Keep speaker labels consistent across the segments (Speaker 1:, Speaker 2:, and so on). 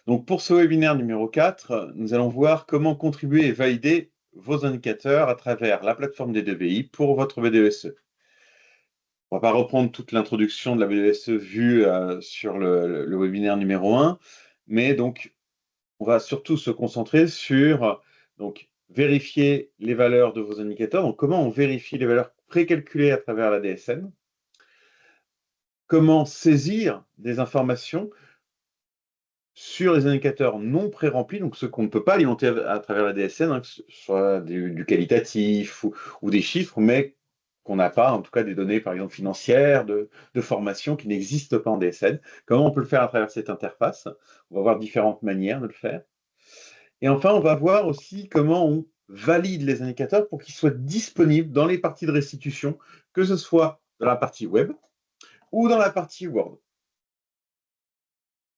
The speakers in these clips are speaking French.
Speaker 1: Donc, pour ce webinaire numéro 4, nous allons voir comment contribuer et valider vos indicateurs à travers la plateforme des DVI pour votre BDESE. On ne va pas reprendre toute l'introduction de la BDESE vue sur le webinaire numéro 1, mais donc, on va surtout se concentrer sur vérifier les valeurs de vos indicateurs. Donc, comment on vérifie les valeurs précalculées à travers la DSN, comment saisir des informations sur les indicateurs non pré-remplis, donc ceux qu'on ne peut pas alimenter à travers la DSN, que ce soit du qualitatif ou des chiffres, mais qu'on n'a pas, en tout cas des données, par exemple, financières, de formation qui n'existent pas en DSN. Comment on peut le faire à travers cette interface? On va voir différentes manières de le faire. Et enfin, on va voir aussi comment on valide les indicateurs pour qu'ils soient disponibles dans les parties de restitution, que ce soit dans la partie web ou dans la partie Word.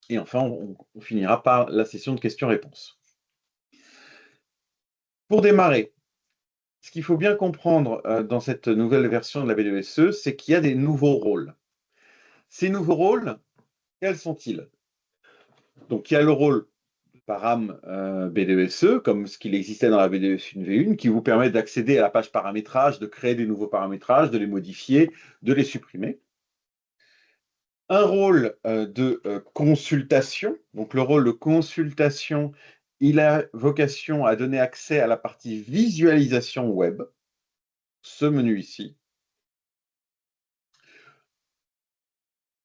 Speaker 1: Et enfin, on finira par la session de questions-réponses. Pour démarrer, ce qu'il faut bien comprendre dans cette nouvelle version de la BDESE, c'est qu'il y a des nouveaux rôles. Ces nouveaux rôles, quels sont-ils? Donc, il y a le rôle param BDESE, comme ce qu'il existait dans la BDES 1v1, qui vous permet d'accéder à la page paramétrage, de créer des nouveaux paramétrages, de les modifier, de les supprimer. Un rôle de consultation. Donc, le rôle de consultation, il a vocation à donner accès à la partie visualisation web, ce menu ici.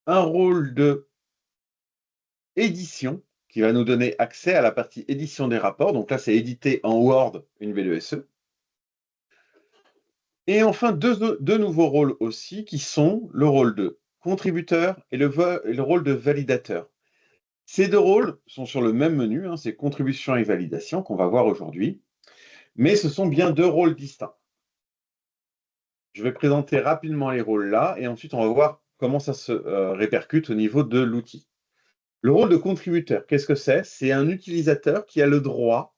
Speaker 1: Un rôle de édition, qui va nous donner accès à la partie édition des rapports. Donc là, c'est éditer en Word une BDESE. Et enfin, deux nouveaux rôles aussi, qui sont le rôle de contributeur et le rôle de validateur. Ces deux rôles sont sur le même menu, c'est contribution et validation qu'on va voir aujourd'hui, mais ce sont bien deux rôles distincts. Je vais présenter rapidement les rôles là, et ensuite on va voir comment ça se répercute au niveau de l'outil. Le rôle de contributeur, qu'est-ce que c'est? C'est un utilisateur qui a le droit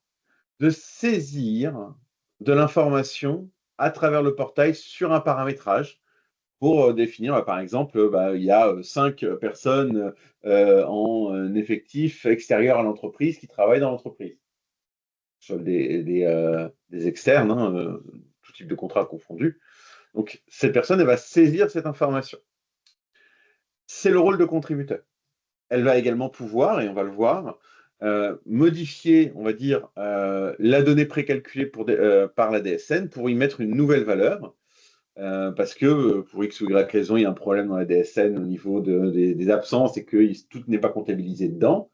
Speaker 1: de saisir de l'information à travers le portail sur un paramétrage pour définir, par exemple, il y a 5 personnes en effectif extérieur à l'entreprise qui travaillent dans l'entreprise. Soit des externes, tout type de contrat confondu. Donc, cette personne, elle va saisir cette information. C'est le rôle de contributeur. Elle va également pouvoir, et on va le voir, modifier, on va dire, la donnée précalculée par la DSN pour y mettre une nouvelle valeur, parce que pour X ou Y raison, il y a un problème dans la DSN au niveau des absences et que tout n'est pas comptabilisé dedans.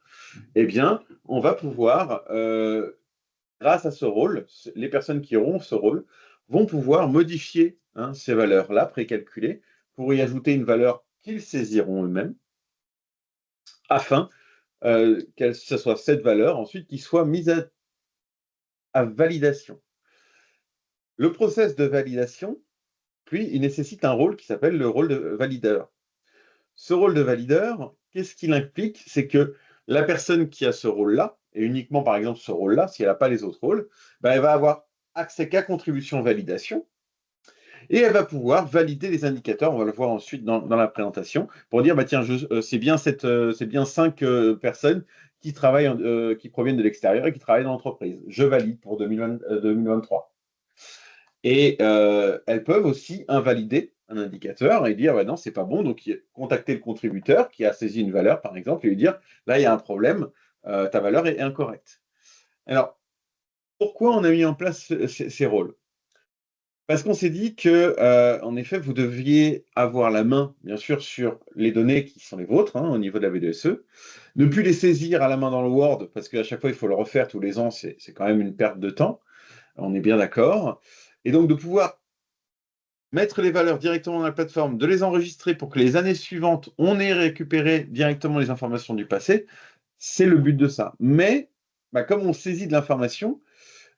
Speaker 1: Eh bien, on va pouvoir, grâce à ce rôle, les personnes qui auront ce rôle vont pouvoir modifier ces valeurs-là précalculées pour y ajouter une valeur qu'ils saisiront eux-mêmes, afin que ce soit cette valeur ensuite qui soit mise à validation. Le process de validation, puis, il nécessite un rôle qui s'appelle le rôle de valideur. Ce rôle de valideur, qu'est-ce qu'il implique? C'est que la personne qui a ce rôle-là, et uniquement par exemple ce rôle-là, si elle n'a pas les autres rôles, elle va avoir accès qu'à contribution validation, et elle va pouvoir valider les indicateurs, on va le voir ensuite dans la présentation, pour dire, tiens, c'est bien 5 personnes qui travaillent, qui proviennent de l'extérieur et qui travaillent dans l'entreprise. Je valide pour 2023. Et elles peuvent aussi invalider un indicateur et dire, non, c'est pas bon, donc contacter le contributeur qui a saisi une valeur, par exemple, et lui dire, là, il y a un problème, ta valeur est incorrecte. Alors, pourquoi on a mis en place ces rôles? Parce qu'on s'est dit que, en effet, vous deviez avoir la main, bien sûr, sur les données qui sont les vôtres, au niveau de la BDESE, ne plus les saisir à la main dans le Word, parce qu'à chaque fois, il faut le refaire tous les ans, c'est quand même une perte de temps, on est bien d'accord. Et donc, de pouvoir mettre les valeurs directement dans la plateforme, de les enregistrer pour que les années suivantes, on ait récupéré directement les informations du passé, c'est le but de ça. Mais, comme on saisit de l'information,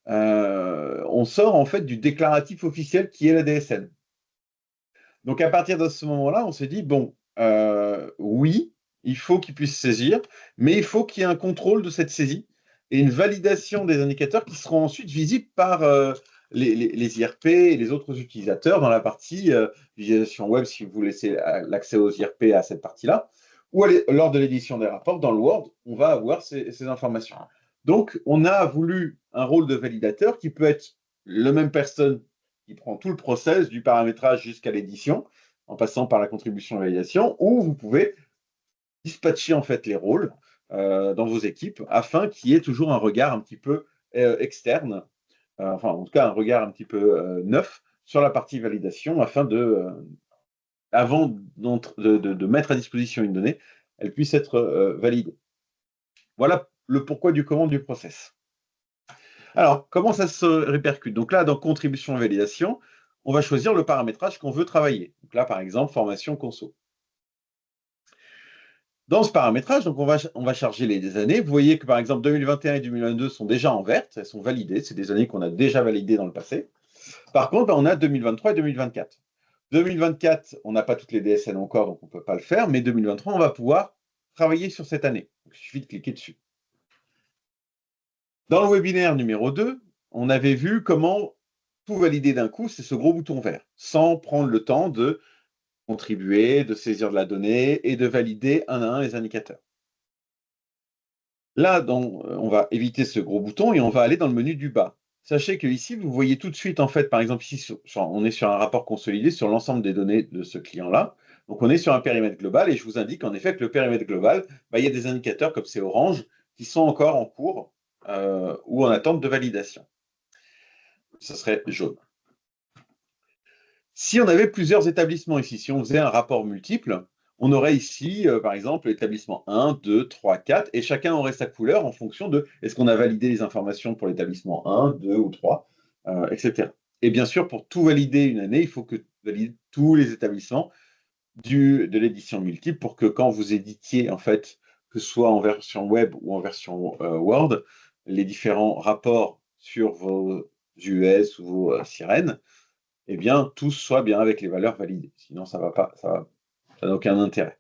Speaker 1: on sort en fait du déclaratif officiel qui est la DSN. Donc à partir de ce moment-là, on s'est dit, bon, oui, il faut qu'ils puissent saisir, mais il faut qu'il y ait un contrôle de cette saisie et une validation des indicateurs qui seront ensuite visibles par les IRP et les autres utilisateurs dans la partie visualisation web, si vous laissez l'accès aux IRP à cette partie-là, ou lors de l'édition des rapports, dans le Word, on va avoir ces informations. Donc, on a voulu un rôle de validateur qui peut être la même personne qui prend tout le process du paramétrage jusqu'à l'édition, en passant par la contribution et validation, ou vous pouvez dispatcher en fait les rôles dans vos équipes afin qu'il y ait toujours un regard un petit peu externe, enfin en tout cas un regard un petit peu neuf sur la partie validation afin avant de mettre à disposition une donnée, elle puisse être validée. Voilà le pourquoi du comment du process. Alors, comment ça se répercute? Donc là, dans contribution et validation, on va choisir le paramétrage qu'on veut travailler. Donc là, par exemple, formation conso. Dans ce paramétrage, donc on va charger les années. Vous voyez que par exemple 2021 et 2022 sont déjà en verte, elles sont validées, c'est des années qu'on a déjà validées dans le passé. Par contre, on a 2023 et 2024. 2024, on n'a pas toutes les DSN encore, donc on ne peut pas le faire, mais 2023, on va pouvoir travailler sur cette année. Donc, il suffit de cliquer dessus. Dans le webinaire numéro 2, on avait vu comment tout valider d'un coup, c'est ce gros bouton vert, sans prendre le temps de contribuer, de saisir de la donnée et de valider un à un les indicateurs. Là, on va éviter ce gros bouton et on va aller dans le menu du bas. Sachez que ici, vous voyez tout de suite, en fait, par exemple, ici, on est sur un rapport consolidé sur l'ensemble des données de ce client-là. Donc, on est sur un périmètre global et je vous indique en effet que le périmètre global, il y a des indicateurs comme c'est orange qui sont encore en cours ou en attente de validation. Ce serait jaune. Si on avait plusieurs établissements ici, si on faisait un rapport multiple, on aurait ici, par exemple, l'établissement 1, 2, 3, 4, et chacun aurait sa couleur en fonction de est-ce qu'on a validé les informations pour l'établissement 1, 2 ou 3, etc. Et bien sûr, pour tout valider une année, il faut que valide tous les établissements de l'édition multiple pour que quand vous éditiez, en fait, que ce soit en version web ou en version Word, les différents rapports sur vos US ou vos sirènes, eh bien, tous soient bien avec les valeurs validées. Sinon, ça va pas, ça n'a aucun intérêt.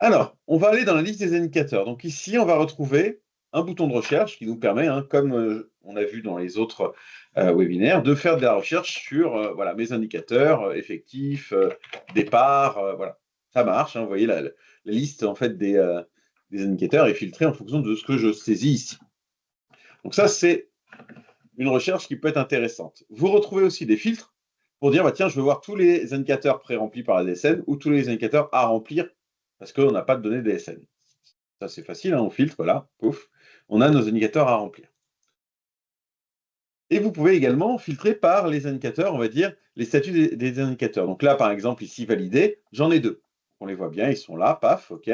Speaker 1: Alors, on va aller dans la liste des indicateurs. Donc ici, on va retrouver un bouton de recherche qui nous permet, comme on a vu dans les autres webinaires, de faire de la recherche sur voilà, mes indicateurs effectifs, départ, voilà. Ça marche, vous voyez la liste en fait, des indicateurs est filtrée en fonction de ce que je saisis ici. Donc ça, c'est une recherche qui peut être intéressante. Vous retrouvez aussi des filtres pour dire, bah, tiens, je veux voir tous les indicateurs pré-remplis par la DSN ou tous les indicateurs à remplir parce qu'on n'a pas de données DSN. Ça, c'est facile, on filtre, voilà, pouf, on a nos indicateurs à remplir. Et vous pouvez également filtrer par les indicateurs, on va dire, les statuts des indicateurs. Donc là, par exemple, ici, validé, j'en ai 2. On les voit bien, ils sont là, paf, OK.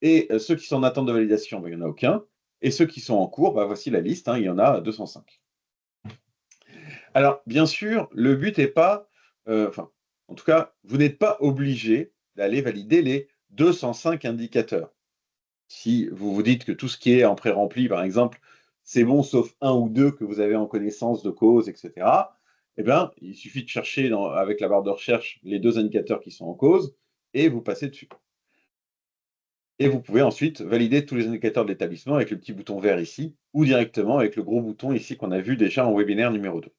Speaker 1: Et ceux qui sont en attente de validation, il n'y en a aucun. Et ceux qui sont en cours, voici la liste, il y en a 205. Alors, bien sûr, le but n'est pas, en tout cas, vous n'êtes pas obligé d'aller valider les 205 indicateurs. Si vous vous dites que tout ce qui est en pré-rempli, par exemple, c'est bon, sauf un ou deux que vous avez en connaissance de cause, etc., eh bien, il suffit de chercher avec la barre de recherche les 2 indicateurs qui sont en cause et vous passez dessus. Et vous pouvez ensuite valider tous les indicateurs de l'établissement avec le petit bouton vert ici ou directement avec le gros bouton ici qu'on a vu déjà en webinaire numéro 2.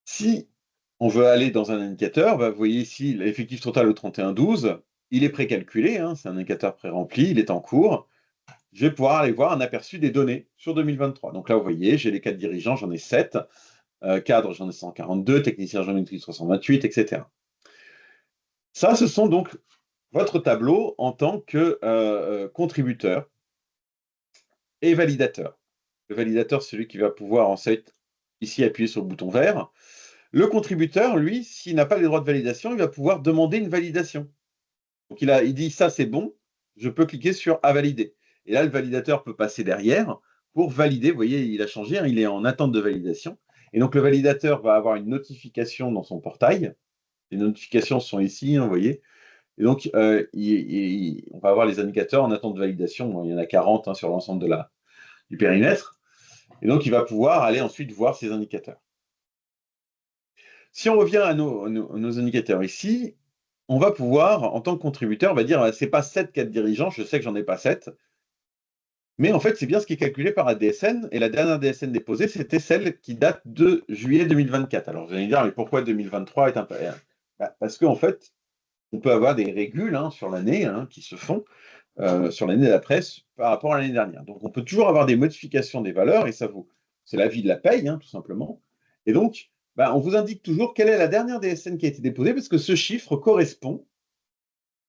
Speaker 1: Si on veut aller dans un indicateur, vous voyez ici l'effectif total au 31/12, il est précalculé, c'est un indicateur pré-rempli, il est en cours. Je vais pouvoir aller voir un aperçu des données sur 2023. Donc là, vous voyez, j'ai les 4 dirigeants, j'en ai 7, cadres, j'en ai 142, technicien géométrique 328, etc. Ça, ce sont donc votre tableau en tant que contributeur et validateur. Le validateur, c'est celui qui va pouvoir ensuite ici appuyer sur le bouton vert. Le contributeur, lui, s'il n'a pas les droits de validation, il va pouvoir demander une validation. Donc il dit ça c'est bon, je peux cliquer sur à valider. Et là, le validateur peut passer derrière pour valider. Vous voyez, il a changé, il est en attente de validation. Et donc le validateur va avoir une notification dans son portail. Les notifications sont ici, vous voyez. Et donc, on va avoir les indicateurs en attente de validation. Bon, il y en a 40 sur l'ensemble du périmètre. Et donc, il va pouvoir aller ensuite voir ces indicateurs. Si on revient à nos indicateurs ici, on va pouvoir, en tant que contributeur, on va dire, c'est pas 7 4 dirigeants, je sais que j'en ai pas 7, mais en fait, c'est bien ce qui est calculé par la DSN, et la dernière DSN déposée, c'était celle qui date de juillet 2024. Alors, vous allez me dire, mais pourquoi 2023 est un peu... Parce qu'en fait, On peut avoir des régules sur l'année qui se font sur l'année d'après par rapport à l'année dernière. Donc, on peut toujours avoir des modifications des valeurs et c'est l'avis de la paye, tout simplement. Et donc, on vous indique toujours quelle est la dernière DSN qui a été déposée parce que ce chiffre correspond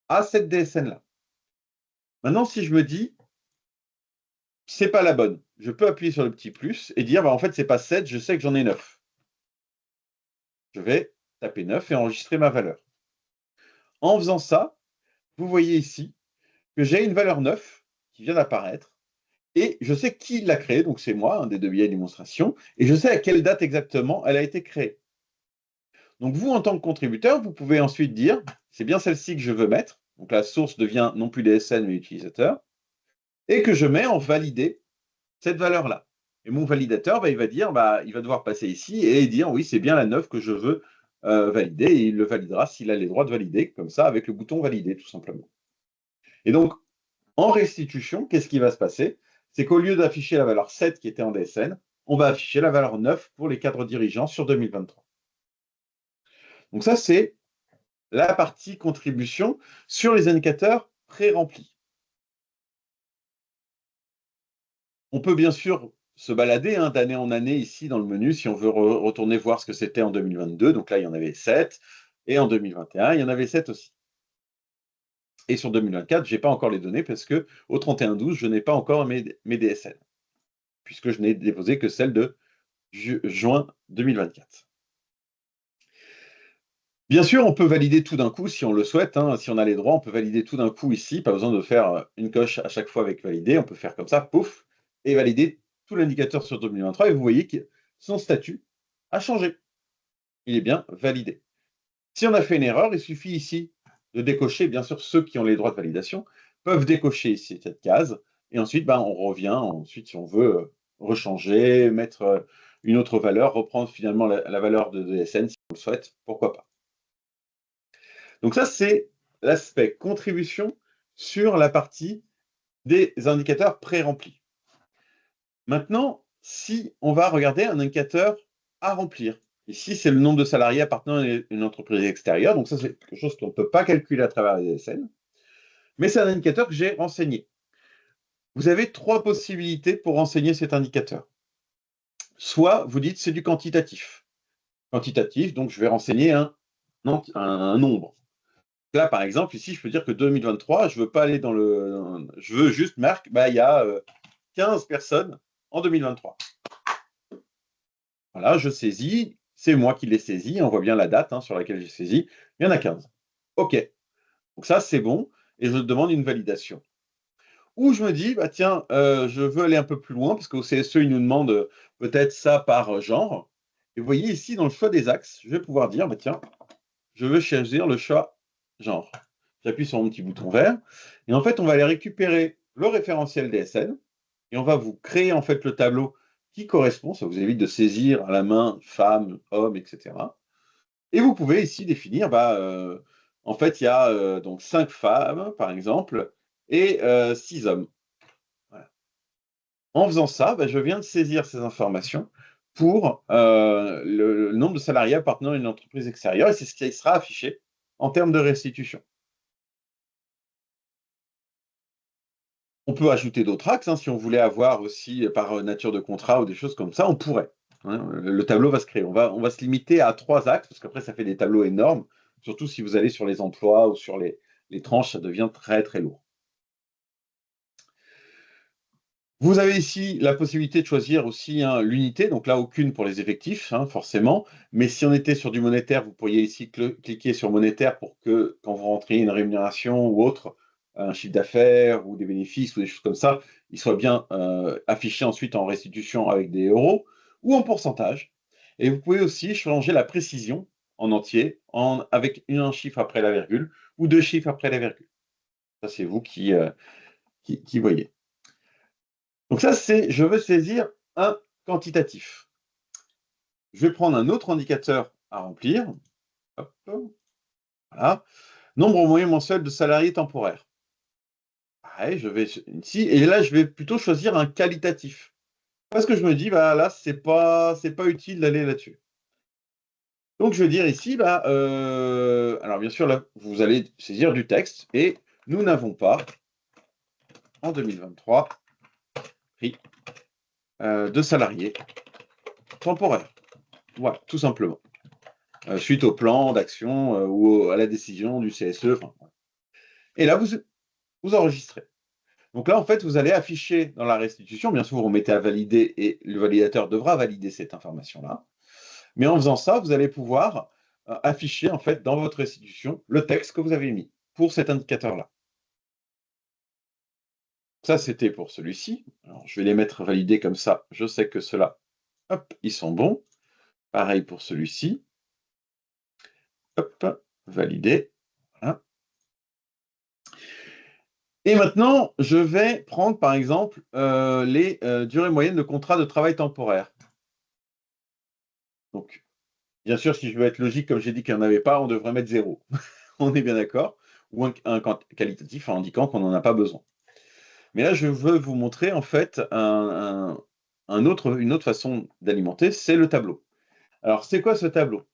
Speaker 1: à cette DSN-là. Maintenant, si je me dis, c'est pas la bonne, je peux appuyer sur le petit plus et dire, en fait, c'est pas 7, je sais que j'en ai 9. Je vais taper 9 et enregistrer ma valeur. En faisant ça, vous voyez ici que j'ai une valeur 9 qui vient d'apparaître et je sais qui l'a créée, donc c'est moi, un des deux billets démonstration, et je sais à quelle date exactement elle a été créée. Donc vous, en tant que contributeur, vous pouvez ensuite dire, c'est bien celle-ci que je veux mettre, donc la source devient non plus DSN mais utilisateur, et que je mets en valider cette valeur-là. Et mon validateur, il va dire, il va devoir passer ici et dire, oui, c'est bien la 9 que je veux valider, et il le validera s'il a les droits de valider, comme ça, avec le bouton valider, tout simplement. Et donc, en restitution, qu'est-ce qui va se passer? C'est qu'au lieu d'afficher la valeur 7 qui était en DSN, on va afficher la valeur 9 pour les cadres dirigeants sur 2023. Donc ça, c'est la partie contribution sur les indicateurs pré-remplis. On peut bien sûr se balader d'année en année ici dans le menu si on veut retourner voir ce que c'était en 2022. Donc là, il y en avait 7. Et en 2021, il y en avait 7 aussi. Et sur 2024, je n'ai pas encore les données parce qu'au 31-12, je n'ai pas encore mes DSN, puisque je n'ai déposé que celle de juin 2024. Bien sûr, on peut valider tout d'un coup si on le souhaite. Si on a les droits, on peut valider tout d'un coup ici. Pas besoin de faire une coche à chaque fois avec valider. On peut faire comme ça, pouf, et valider tout l'indicateur sur 2023. Et vous voyez que son statut a changé. Il est bien validé. Si on a fait une erreur, il suffit ici de décocher. Bien sûr, ceux qui ont les droits de validation peuvent décocher ici cette case. Et ensuite, on revient. Ensuite, si on veut rechanger, mettre une autre valeur, reprendre finalement la valeur de DSN si on le souhaite, pourquoi pas. Donc ça, c'est l'aspect contribution sur la partie des indicateurs pré-remplis. Maintenant, si on va regarder un indicateur à remplir, ici, c'est le nombre de salariés appartenant à une entreprise extérieure. Donc ça, c'est quelque chose qu'on ne peut pas calculer à travers les DSN, mais c'est un indicateur que j'ai renseigné. Vous avez 3 possibilités pour renseigner cet indicateur. Soit vous dites c'est du quantitatif. Quantitatif, donc je vais renseigner un nombre. Là, par exemple, ici, je peux dire que 2023, je veux pas aller je veux juste marquer, il y a 15 personnes en 2023. Voilà, je saisis, c'est moi qui l'ai saisi, on voit bien la date sur laquelle j'ai saisi, il y en a 15. OK. Donc ça, c'est bon, et je demande une validation. Ou je me dis, tiens, je veux aller un peu plus loin, parce qu'au CSE, il nous demande peut-être ça par genre. Et vous voyez ici, dans le choix des axes, je vais pouvoir dire, tiens, je veux choisir le choix genre. J'appuie sur mon petit bouton vert, et en fait, on va aller récupérer le référentiel DSN, et on va vous créer en fait le tableau qui correspond, ça vous évite de saisir à la main femme, homme, etc. Et vous pouvez ici définir, en fait, il y a donc 5 femmes, par exemple, et 6 hommes. Voilà. En faisant ça, je viens de saisir ces informations pour le nombre de salariés appartenant à une entreprise extérieure, et c'est ce qui sera affiché en termes de restitution. On peut ajouter d'autres axes, si on voulait avoir aussi par nature de contrat ou des choses comme ça, on pourrait. Le tableau va se créer. On va se limiter à 3 axes, parce qu'après, ça fait des tableaux énormes, surtout si vous allez sur les emplois ou sur les tranches, ça devient très, très lourd. Vous avez ici la possibilité de choisir aussi l'unité, donc là, aucune pour les effectifs, forcément. Mais si on était sur du monétaire, vous pourriez ici cliquer sur monétaire pour que, quand vous rentriez une rémunération ou autre, un chiffre d'affaires ou des bénéfices ou des choses comme ça, il soit bien affiché ensuite en restitution avec des euros ou en pourcentage. Et vous pouvez aussi changer la précision en entier avec un chiffre après la virgule ou 2 chiffres après la virgule. Ça, c'est vous qui voyez. Donc ça, c'est je veux saisir un quantitatif. Je vais prendre un autre indicateur à remplir. Hop, voilà. Nombre moyen mensuel de salariés temporaires. Pareil, je vais ici, et là, je vais plutôt choisir un qualitatif. Parce que je me dis, là, c'est pas utile d'aller là-dessus. Donc, je vais dire ici, alors bien sûr, là, vous allez saisir du texte et nous n'avons pas, en 2023, pris de salariés temporaires. Voilà, tout simplement. Suite au plan d'action ou à la décision du CSE. Enfin, voilà. Et là, vous enregistrez. Donc là, en fait, vous allez afficher dans la restitution, bien sûr, vous remettez à valider et le validateur devra valider cette information-là. Mais en faisant ça, vous allez pouvoir afficher, en fait, dans votre restitution, le texte que vous avez mis pour cet indicateur-là. Ça, c'était pour celui-ci. Alors, je vais les mettre validés comme ça. Je sais que ceux-là, hop, ils sont bons. Pareil pour celui-ci. Hop, validé. Voilà. Et maintenant, je vais prendre, par exemple, les durées moyennes de contrat de travail temporaire. Donc, bien sûr, si je veux être logique, comme j'ai dit qu'il n'y en avait pas, on devrait mettre 0. On est bien d'accord. Ou un qualitatif en indiquant qu'on n'en a pas besoin. Mais là, je veux vous montrer, en fait, une autre façon d'alimenter, c'est le tableau. Alors, c'est quoi ce tableau?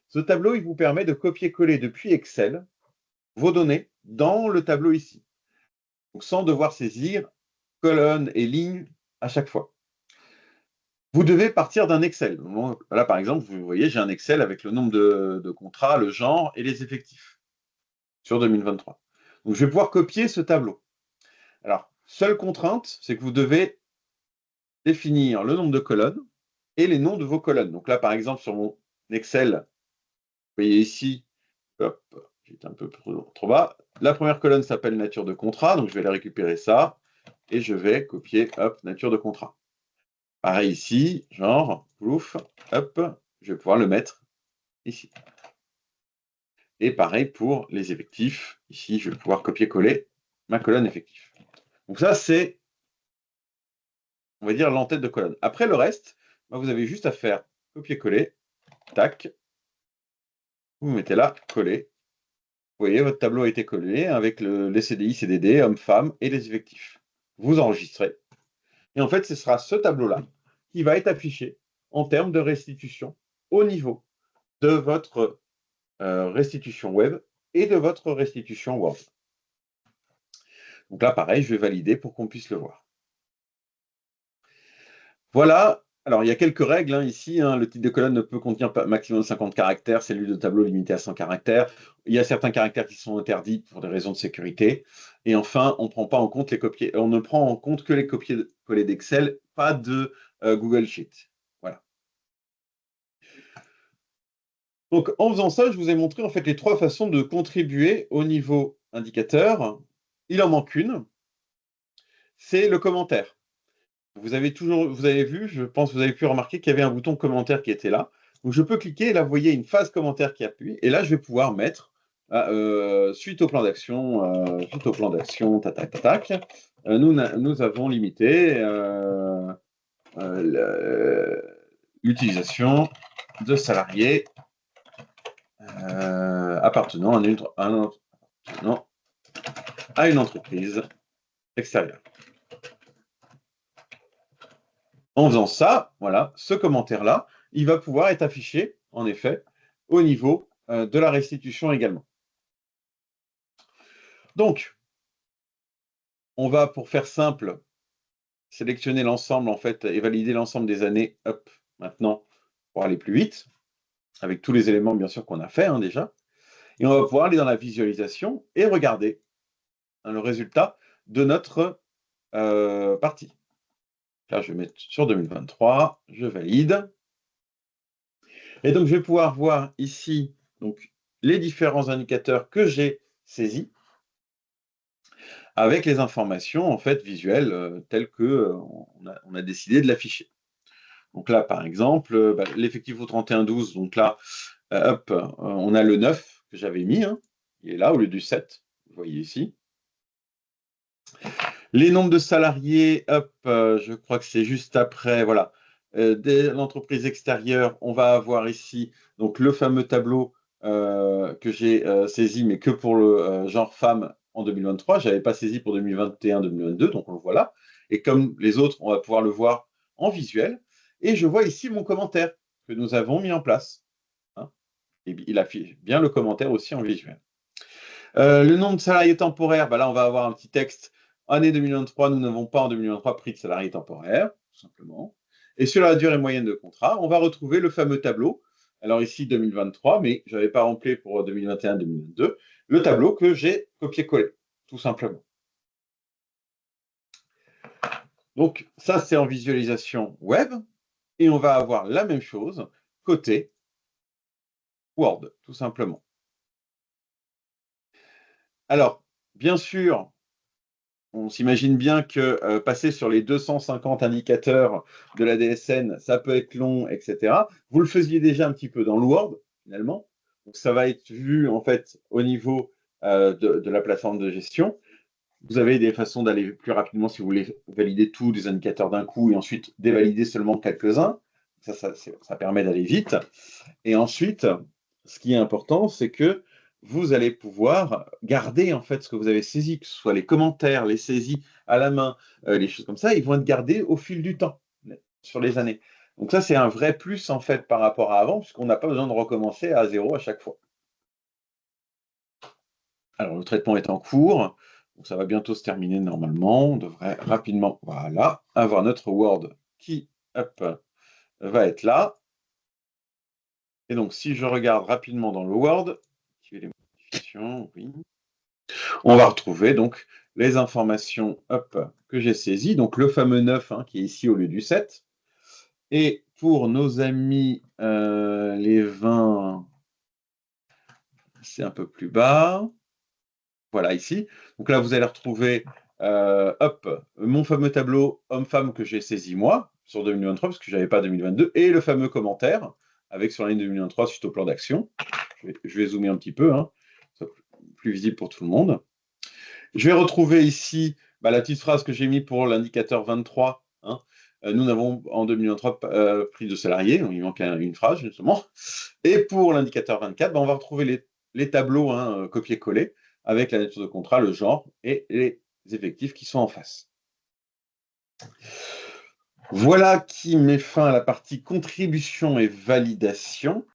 Speaker 1: Ce tableau, il vous permet de copier-coller depuis Excel vos données dans le tableau ici. Donc, sans devoir saisir colonnes et lignes à chaque fois. Vous devez partir d'un Excel. Là, par exemple, vous voyez, j'ai un Excel avec le nombre de contrats, le genre et les effectifs sur 2023. Donc, je vais pouvoir copier ce tableau. Alors, seule contrainte, c'est que vous devez définir le nombre de colonnes et les noms de vos colonnes. Donc là, par exemple, sur mon Excel, vous voyez ici, hop, j'étais un peu trop bas. La première colonne s'appelle nature de contrat, donc je vais aller récupérer ça et je vais copier, hop, nature de contrat. Pareil ici, genre, plouf, hop, je vais pouvoir le mettre ici. Et pareil pour les effectifs. Ici, je vais pouvoir copier-coller ma colonne effectif. Donc ça, c'est, on va dire, l'entête de colonne. Après, le reste, vous avez juste à faire copier-coller, tac, vous mettez là, coller. Vous voyez, votre tableau a été collé avec les CDI, CDD, hommes-femmes et les effectifs. Vous enregistrez. Et en fait, ce sera ce tableau-là qui va être affiché en termes de restitution au niveau de votre restitution web et de votre restitution Word. Donc là, pareil, je vais valider pour qu'on puisse le voir. Voilà. Alors, il y a quelques règles ici. Le titre de colonne ne peut contenir pas maximum de 50 caractères, cellule de tableau limitée à 100 caractères. Il y a certains caractères qui sont interdits pour des raisons de sécurité. Et enfin, on ne prend pas en compte on ne prend en compte que les copier-coller d'Excel, pas de Google Sheet. Voilà. Donc, en faisant ça, je vous ai montré en fait les 3 façons de contribuer au niveau indicateur. Il en manque une, c'est le commentaire. Vous avez vu, je pense que vous avez pu remarquer qu'il y avait un bouton commentaire qui était là. Donc je peux cliquer et là, vous voyez une phase commentaire qui appuie. Et là, je vais pouvoir mettre suite au plan d'action, tac, tac, tac. Nous avons limité l'utilisation de salariés appartenant à une entreprise extérieure. En faisant ça, voilà, ce commentaire-là, il va pouvoir être affiché, en effet, au niveau de la restitution également. Donc, on va, pour faire simple, sélectionner l'ensemble, en fait, et valider l'ensemble des années, hop, maintenant, pour aller plus vite, avec tous les éléments, bien sûr, qu'on a fait déjà. Et on va pouvoir aller dans la visualisation et regarder le résultat de notre partie. Là, je vais mettre sur 2023, je valide. Et donc, je vais pouvoir voir ici donc, les différents indicateurs que j'ai saisis avec les informations en fait, visuelles telles qu'on on a décidé de l'afficher. Donc là, par exemple, l'effectif au 31-12, donc là, hop, on a le 9 que j'avais mis, il est là au lieu du 7, vous voyez ici. Les nombres de salariés, hop, je crois que c'est juste après, voilà. Dès l'entreprise extérieure, on va avoir ici donc le fameux tableau que j'ai saisi, mais que pour le genre femme en 2023. Je n'avais pas saisi pour 2021-2022, donc on le voit là. Et comme les autres, on va pouvoir le voir en visuel. Et je vois ici mon commentaire que nous avons mis en place. Et il affiche bien le commentaire aussi en visuel. Le nombre de salariés temporaires, bah là, on va avoir un petit texte. Année 2023, nous n'avons pas en 2023 pris de salariés temporaires, tout simplement. Et sur la durée moyenne de contrat, on va retrouver le fameux tableau. Alors ici, 2023, mais je n'avais pas rempli pour 2021-2022, le tableau que j'ai copié-collé, tout simplement. Donc ça, c'est en visualisation web. Et on va avoir la même chose côté Word, tout simplement. Alors, bien sûr, on s'imagine bien que passer sur les 250 indicateurs de la DSN, ça peut être long, etc. Vous le faisiez déjà un petit peu dans le Word, finalement. Donc, ça va être vu, en fait, au niveau de la plateforme de gestion. Vous avez des façons d'aller plus rapidement si vous voulez valider tous les indicateurs d'un coup et ensuite dévalider seulement quelques-uns. Ça permet d'aller vite. Et ensuite, ce qui est important, c'est que vous allez pouvoir garder en fait ce que vous avez saisi, que ce soit les commentaires, les saisies à la main, les choses comme ça, ils vont être gardés au fil du temps, sur les années. Donc ça, c'est un vrai plus en fait par rapport à avant, puisqu'on n'a pas besoin de recommencer à zéro à chaque fois. Alors le traitement est en cours, donc ça va bientôt se terminer normalement. On devrait rapidement, voilà, avoir notre Word qui, hop, va être là. Et donc si je regarde rapidement dans le Word, les modifications, oui. On va retrouver donc les informations hop, que j'ai saisies, donc le fameux 9 hein, qui est ici au lieu du 7. Et pour nos amis les 20, c'est un peu plus bas. Voilà, ici. Donc là, vous allez retrouver hop, mon fameux tableau homme-femme que j'ai saisi moi sur 2023, parce que je n'avais pas 2022, et le fameux commentaire avec sur la ligne 2023 suite au plan d'action. Je vais zoomer un petit peu, hein, ça soit plus visible pour tout le monde. Je vais retrouver ici la petite phrase que j'ai mis pour l'indicateur 23. Hein. Nous n'avons en 2023 pris de salariés, il manque une phrase justement. Et pour l'indicateur 24, on va retrouver les tableaux hein, copier-coller avec la nature de contrat, le genre et les effectifs qui sont en face. Voilà qui met fin à la partie contribution et validation.